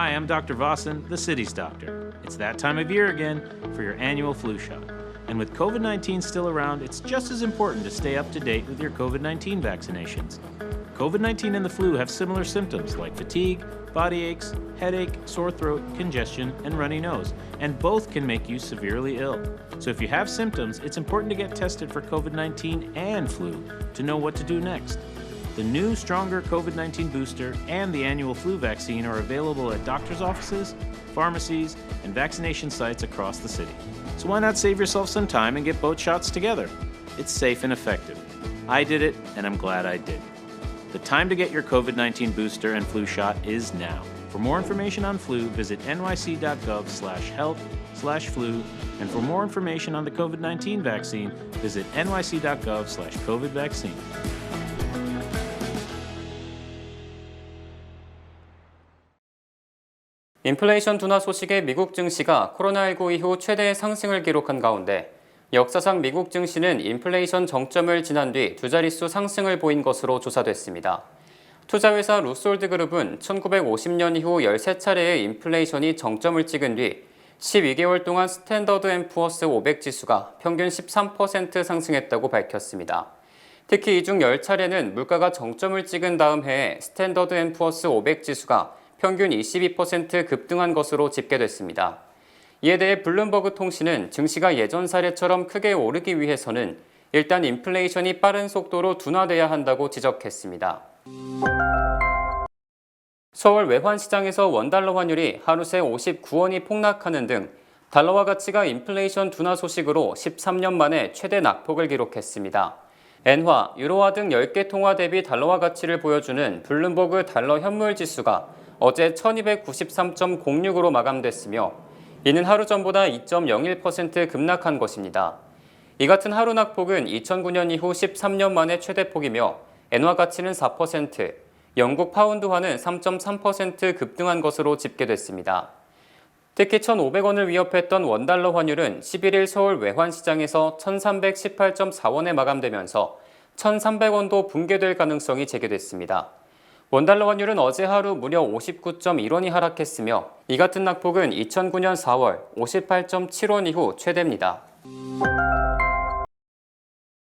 Hi, I'm Dr. Vossen, the city's doctor. It's that time of year again for your annual flu shot. And with COVID-19 still around, it's just as important to stay up to date with your COVID-19 vaccinations. COVID-19 and the flu have similar symptoms like fatigue, body aches, headache, sore throat, congestion, and runny nose, and both can make you severely ill. So if you have symptoms, it's important to get tested for COVID-19 and flu to know what to do next. The new, stronger COVID-19 booster and the annual flu vaccine are available at doctors' offices, pharmacies, and vaccination sites across the city. So why not save yourself some time and get both shots together? It's safe and effective. I did it, and I'm glad I did. The time to get your COVID-19 booster and flu shot is now. For more information on flu, visit nyc.gov/health/flu, and for more information on the COVID-19 vaccine, visit nyc.gov/COVID-vaccine. 인플레이션 둔화 소식에 미국 증시가 코로나19 이후 최대의 상승을 기록한 가운데 역사상 미국 증시는 인플레이션 정점을 지난 뒤 두 자릿수 상승을 보인 것으로 조사됐습니다. 투자회사 루솔드 그룹은 1950년 이후 13차례의 인플레이션이 정점을 찍은 뒤 12개월 동안 스탠더드 앤 푸어스 500 지수가 평균 13% 상승했다고 밝혔습니다. 특히 이 중 10차례는 물가가 정점을 찍은 다음 해에 스탠더드 앤 푸어스 500 지수가 평균 22% 급등한 것으로 집계됐습니다. 이에 대해 블룸버그 통신은 증시가 예전 사례처럼 크게 오르기 위해서는 일단 인플레이션이 빠른 속도로 둔화돼야 한다고 지적했습니다. 서울 외환시장에서 원달러 환율이 하루 새 59원이 폭락하는 등 달러화 가치가 인플레이션 둔화 소식으로 13년 만에 최대 낙폭을 기록했습니다. 엔화, 유로화 등 10개 통화 대비 달러화 가치를 보여주는 블룸버그 달러 현물 지수가 어제 1293.06으로 마감됐으며 이는 하루 전보다 2.01% 급락한 것입니다. 이 같은 하루 낙폭은 2009년 이후 13년 만에 최대폭이며 엔화 가치는 4%, 영국 파운드화는 3.3% 급등한 것으로 집계됐습니다. 특히 1,500원을 위협했던 원달러 환율은 11일 서울 외환시장에서 1,318.4원에 마감되면서 1,300원도 붕괴될 가능성이 제기됐습니다. 원달러 환율은 어제 하루 무려 59.1원이 하락했으며 이 같은 낙폭은 2009년 4월 58.7원 이후 최대입니다.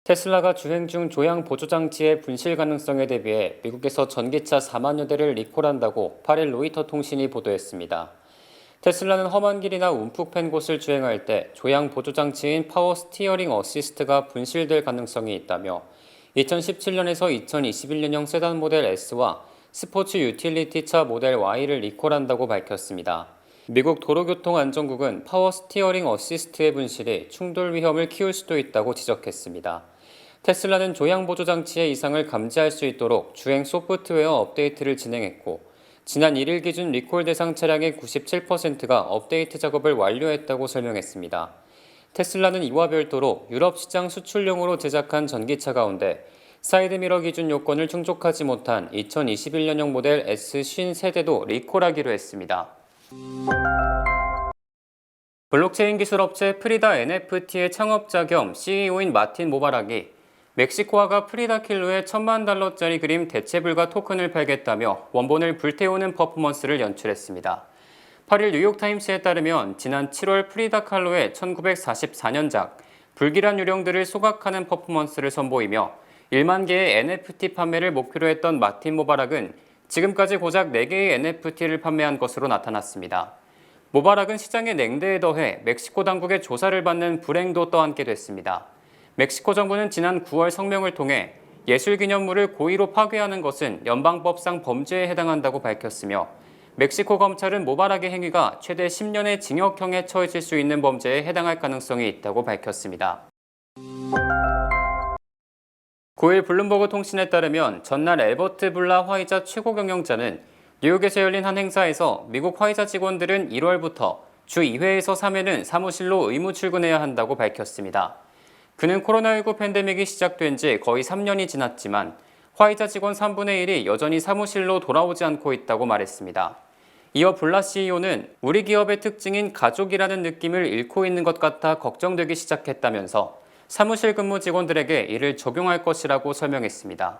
테슬라가 주행 중 조향 보조장치의 분실 가능성에 대비해 미국에서 전기차 4만여 대를 리콜한다고 8일 로이터 통신이 보도했습니다. 테슬라는 험한 길이나 움푹 팬 곳을 주행할 때 조향 보조장치인 파워 스티어링 어시스트가 분실될 가능성이 있다며 2017년에서 2021년형 세단 모델 S와 스포츠 유틸리티 차 모델 Y를 리콜한다고 밝혔습니다. 미국 도로교통안전국은 파워 스티어링 어시스트의 분실이 충돌 위험을 키울 수도 있다고 지적했습니다. 테슬라는 조향 보조 장치의 이상을 감지할 수 있도록 주행 소프트웨어 업데이트를 진행했고 지난 1일 기준 리콜 대상 차량의 97%가 업데이트 작업을 완료했다고 설명했습니다. 테슬라는 이와 별도로 유럽 시장 수출용으로 제작한 전기차 가운데 사이드미러 기준 요건을 충족하지 못한 2021년형 모델 S50세대도 리콜하기로 했습니다. 블록체인 기술 업체 프리다 NFT의 창업자 겸 CEO인 마틴 모바락이 멕시코화가 프리다 킬로의 $10,000,000짜리 그림 대체불가 토큰을 팔겠다며 원본을 불태우는 퍼포먼스를 연출했습니다. 8일 뉴욕타임스에 따르면 지난 7월 프리다 칼로의 1944년작 불길한 유령들을 소각하는 퍼포먼스를 선보이며 1만 개의 NFT 판매를 목표로 했던 마틴 모바락은 지금까지 고작 4개의 NFT를 판매한 것으로 나타났습니다. 모바락은 시장의 냉대에 더해 멕시코 당국의 조사를 받는 불행도 떠안게 됐습니다. 멕시코 정부는 지난 9월 성명을 통해 예술기념물을 고의로 파괴하는 것은 연방법상 범죄에 해당한다고 밝혔으며 멕시코 검찰은 모바락의 행위가 최대 10년의 징역형에 처해질 수 있는 범죄에 해당할 가능성이 있다고 밝혔습니다. 9일 블룸버그 통신에 따르면 전날 엘버트 블라 화이자 최고 경영자는 뉴욕에서 열린 한 행사에서 미국 화이자 직원들은 1월부터 주 2회에서 3회는 사무실로 의무 출근해야 한다고 밝혔습니다. 그는 코로나19 팬데믹이 시작된 지 거의 3년이 지났지만 화이자 직원 3분의 1이 여전히 사무실로 돌아오지 않고 있다고 말했습니다. 이어 블라 CEO는 우리 기업의 특징인 가족이라는 느낌을 잃고 있는 것 같아 걱정되기 시작했다면서 사무실 근무 직원들에게 이를 적용할 것이라고 설명했습니다.